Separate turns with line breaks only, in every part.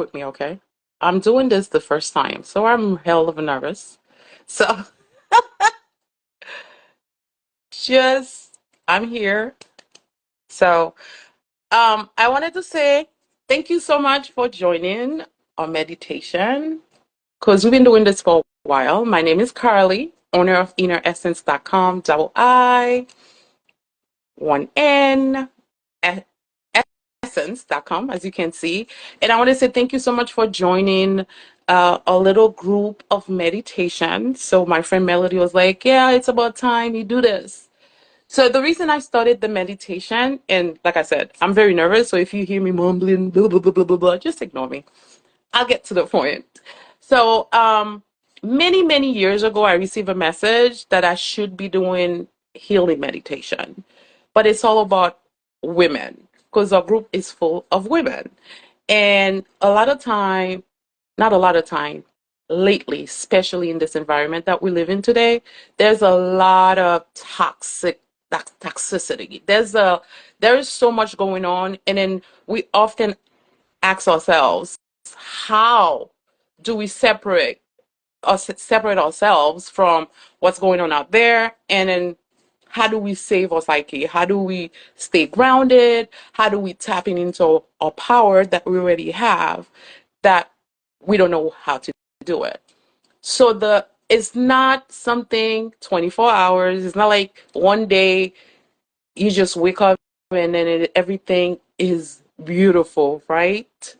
with me, okay? I'm doing this the first time, so I'm hell of a nervous. So just I'm here. So I wanted to say thank you so much for joining our meditation because we've been doing this for a while. My name is Carly, owner of inneressence.com, double I, one N, e- essence.com, as you can see. And I want to say thank you so much for joining a little group of meditation. So my friend Melody was like, yeah, it's about time you do this. So the reason I started the meditation, and like I said, I'm very nervous. So if you hear me mumbling, blah, blah, blah, blah, blah, blah, just ignore me. I'll get to the point. So many years ago, I received a message that I should be doing healing meditation, but it's all about women because our group is full of women. And a lot of time, not a lot of time, lately, especially in this environment that we live in today, there's a lot of toxicity. There is so much going on, and then we often ask ourselves, how do we separate ourselves from what's going on out there, and then how do we save our psyche? How do we stay grounded? How do we tap into our power that we already have that we don't know how to do it? So it's not something 24 hours. It's not like one day you just wake up and then everything is beautiful, right?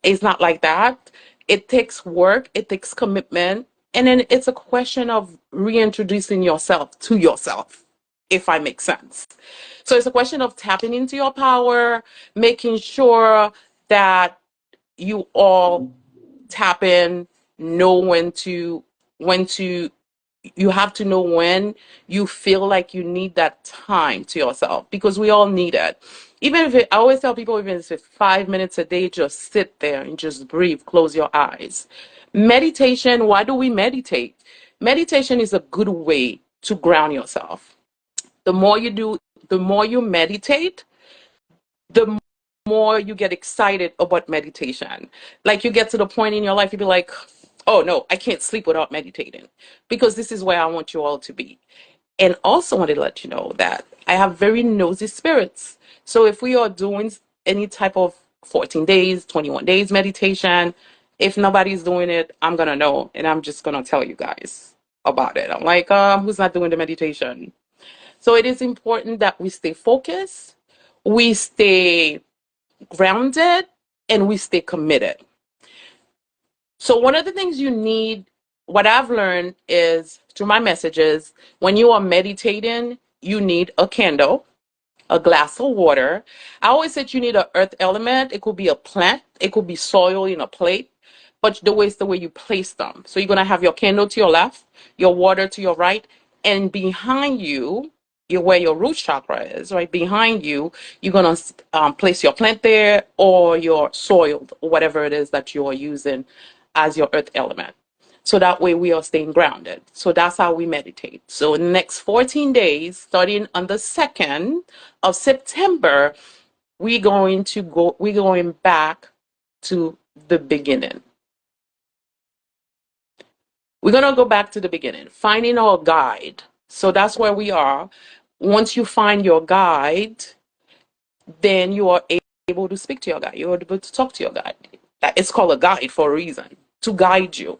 It's not like that. It takes work, it takes commitment, and then it's a question of reintroducing yourself to yourself, if I make sense. So it's a question of tapping into your power, making sure that you all tap in, know when to you have to know when you feel like you need that time to yourself because we all need it. Even if I always tell people, even if it's 5 minutes a day, just sit there and just breathe, close your eyes. Meditation, why do we meditate? Meditation is a good way to ground yourself. The more you do, the more you meditate, the more you get excited about meditation. Like you get to the point in your life, you be like, oh no, I can't sleep without meditating because this is where I want you all to be. And also wanted to let you know that I have very nosy spirits. So if we are doing any type of 14 days, 21 days meditation, if nobody's doing it, I'm going to know. And I'm just going to tell you guys about it. I'm like, who's not doing the meditation? So it is important that we stay focused, we stay grounded, and we stay committed. So one of the things you need, what I've learned is through my messages, when you are meditating, you need a candle, a glass of water. I always said you need an earth element. It could be a plant, it could be soil in a plate, but it's the way you place them. So you're gonna have your candle to your left, your water to your right, and behind you, where your root chakra is, right behind you, you're gonna place your plant there or your soil, or whatever it is that you are using as your earth element. So that way we are staying grounded. So that's how we meditate. So in the next 14 days, starting on the 2nd of September, we're going back to the beginning. We're going to go back to the beginning, finding our guide. So that's where we are. Once you find your guide, then you are able to speak to your guide. You're able to talk to your guide. It's called a guide for a reason, to guide you.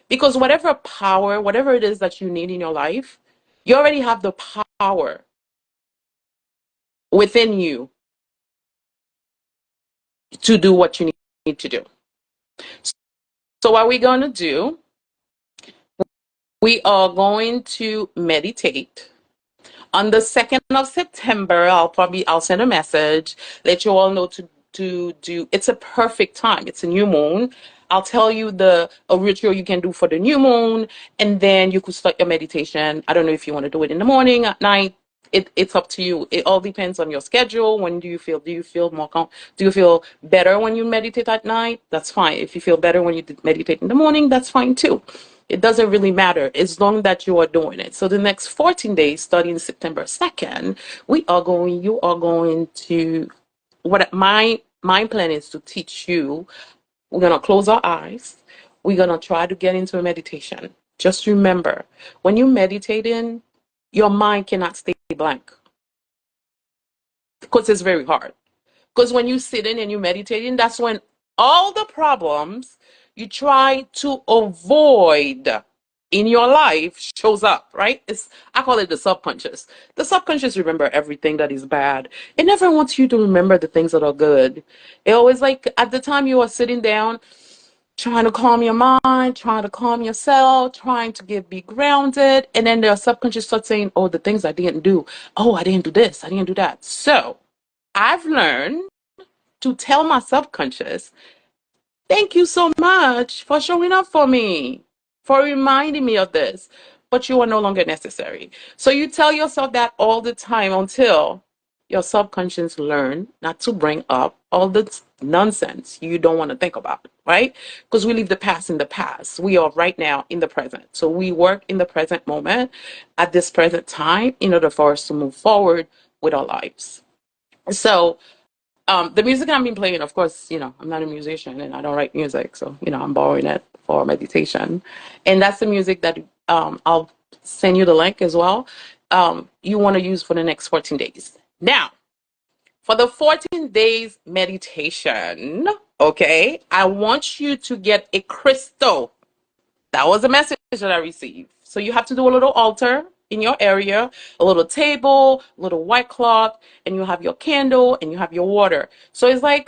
Because whatever power, whatever it is that you need in your life, you already have the power within you to do what you need to do. So what we're going to do, we are going to meditate. On the 2nd of September, I'll send a message, let you all know to do. It's a perfect time. It's a new moon. I'll tell you a ritual you can do for the new moon, and then you could start your meditation. I don't know if you want to do it in the morning, at night. It's up to you. It all depends on your schedule. When do you feel? Do you feel do you feel better when you meditate at night? That's fine. If you feel better when you meditate in the morning, that's fine too. It doesn't really matter as long that you are doing it. So the next 14 days, starting September 2nd, you are going to, what my plan is to teach you We're going to close our eyes. We're going to try to get into a meditation. Just remember, when you meditate in, your mind cannot stay blank because it's very hard. Because when you sit in and you meditating, that's when all the problems you try to avoid in your life shows up, right? It's I call it the subconscious. The subconscious remember everything that is bad. It never wants you to remember the things that are good. It always like at the time you are sitting down, trying to calm your mind, trying to calm yourself, trying to be grounded, and then the subconscious starts saying, "Oh, the things I didn't do. Oh, I didn't do this. I didn't do that." So I've learned to tell my subconscious, thank you so much for showing up for me, for reminding me of this, but you are no longer necessary. So you tell yourself that all the time until your subconscious learn not to bring up all the nonsense you don't want to think about, right? Because we leave the past in the past. We are right now in the present. So we work in the present moment at this present time in order for us to move forward with our lives. So the music I've been playing, of course, I'm not a musician and I don't write music, so I'm borrowing it for meditation, and that's the music that I'll send you the link as well. You want to use for the next 14 days. Now, for the 14 days meditation, okay, I want you to get a crystal. That was a message that I received. So you have to do a little altar in your area, a little table, a little white cloth, and you have your candle and you have your water. So it's like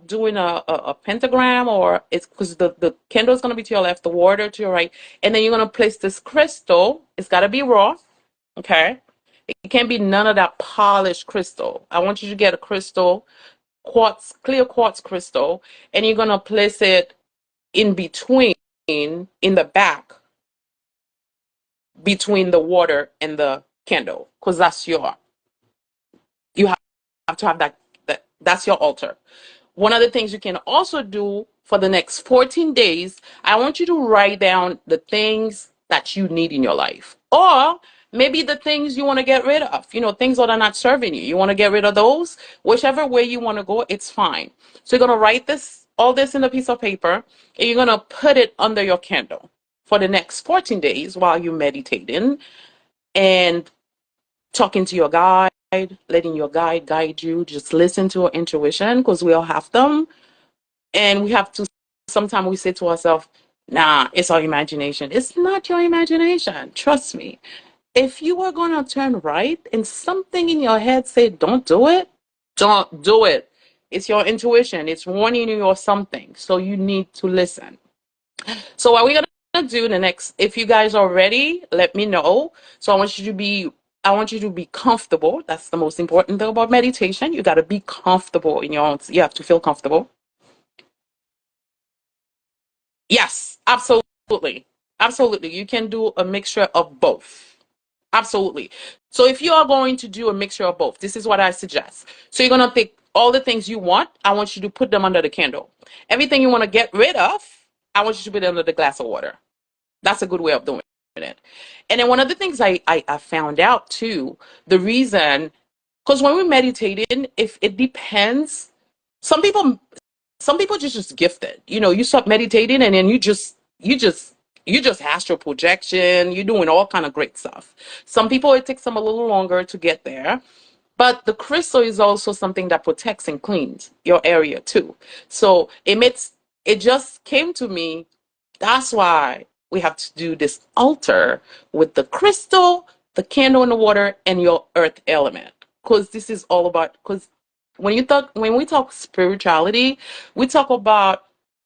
doing a pentagram, or it's because the candle is going to be to your left, the water to your right, and then you're going to place this crystal. It's got to be raw, okay? It can't be none of that polished crystal. I want you to get a crystal, quartz, clear quartz crystal, and you're going to place it in between, in the back between the water and the candle, because you have to have that's your altar. One of the things you can also do for the next 14 days, I want you to write down the things that you need in your life, or maybe the things you want to get rid of, things that are not serving you. You want to get rid of those. Whichever way you want to go, it's fine. So you're going to write all this in a piece of paper, and you're going to put it under your candle for the next 14 days while you're meditating and talking to your guide, letting your guide you. Just listen to our intuition, because we all have them. And we have to, sometimes we say to ourselves, nah, it's our imagination. It's not your imagination. Trust me. If you are going to turn right and something in your head say, don't do it, don't do it. It's your intuition. It's warning you of something. So you need to listen. So what we're gonna do the next, if you guys are ready, let me know. So I want you to be comfortable. That's the most important thing about meditation. You gotta be comfortable in your own, you have to feel comfortable. Yes, absolutely. Absolutely. You can do a mixture of both. Absolutely. So if you are going to do a mixture of both, this is what I suggest. So you're gonna pick all the things you want. I want you to put them under the candle. Everything you want to get rid of, I want you to put it under the glass of water. That's a good way of doing it. And then one of the things I found out too, the reason, because when we're meditating, if it depends, some people some people just gifted. You start meditating and then you just astral projection, you're doing all kind of great stuff. Some people it takes them a little longer to get there. But the crystal is also something that protects and cleans your area too. So it just came to me. That's why we have to do this altar with the crystal, the candle in the water, and your earth element. Because this is all about, because when we talk spirituality, we talk about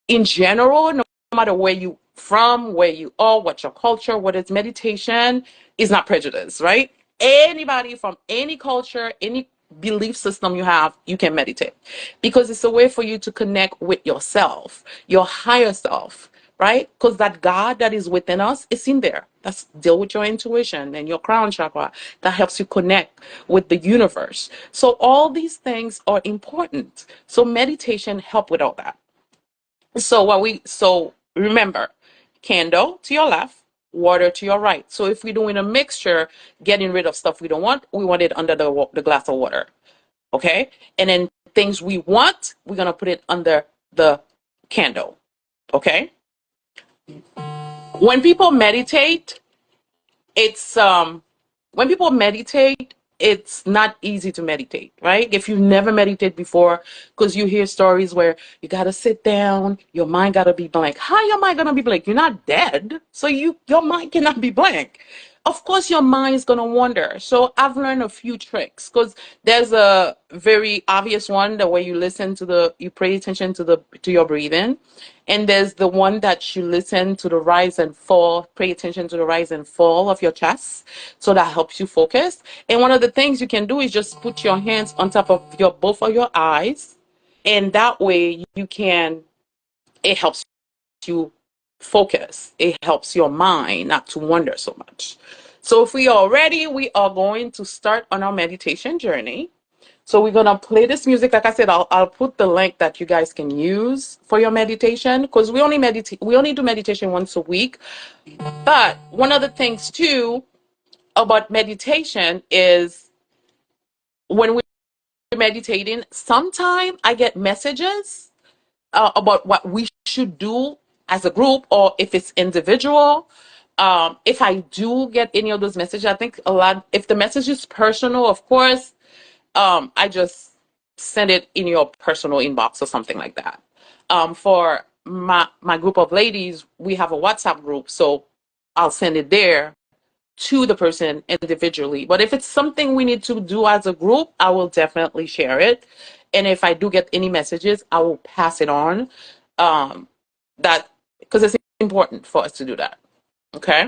in general, no matter where you from, where you are, what your culture, what is meditation is not prejudice, right? Anybody from any culture, any belief system you have, you can meditate, because it's a way for you to connect with yourself, your higher self, right? Because that God that is within us is in there. That's deal with your intuition and your crown chakra. That helps you connect with the universe. So all these things are important. So meditation help with all that. So remember, candle to your left, water to your right. So if we're doing a mixture, getting rid of stuff we want it under the glass of water. Okay? And then things we want, we're gonna put it under the candle. Okay. When people meditate, it's when people meditate, it's not easy to meditate, right? If you've never meditated before, because you hear stories where you gotta sit down, your mind gotta be blank. How your mind gonna be blank? You're not dead, so your mind cannot be blank. Of course your mind is gonna wander. So I've learned a few tricks, because there's a very obvious one, the way you pay attention to your breathing. And there's the one that you listen to the rise and fall, pay attention to the rise and fall of your chest. So that helps you focus. And one of the things you can do is just put your hands on top of both of your eyes. And that way it helps you focus. It helps your mind not to wander so much. So if we are ready, we are going to start on our meditation journey. So we're gonna play this music. Like I said, I'll put the link that you guys can use for your meditation, because we only do meditation once a week. But one of the things too about meditation is when we're meditating, sometimes I get messages about what we should do as a group, or if it's individual. If I do get any of those messages, I think if the message is personal, of course, I just send it in your personal inbox or something like that. For my group of ladies, we have a WhatsApp group, so I'll send it there to the person individually. But if it's something we need to do as a group, I will definitely share it. And if I do get any messages, I will pass it on. That because it's important for us to do that. Okay.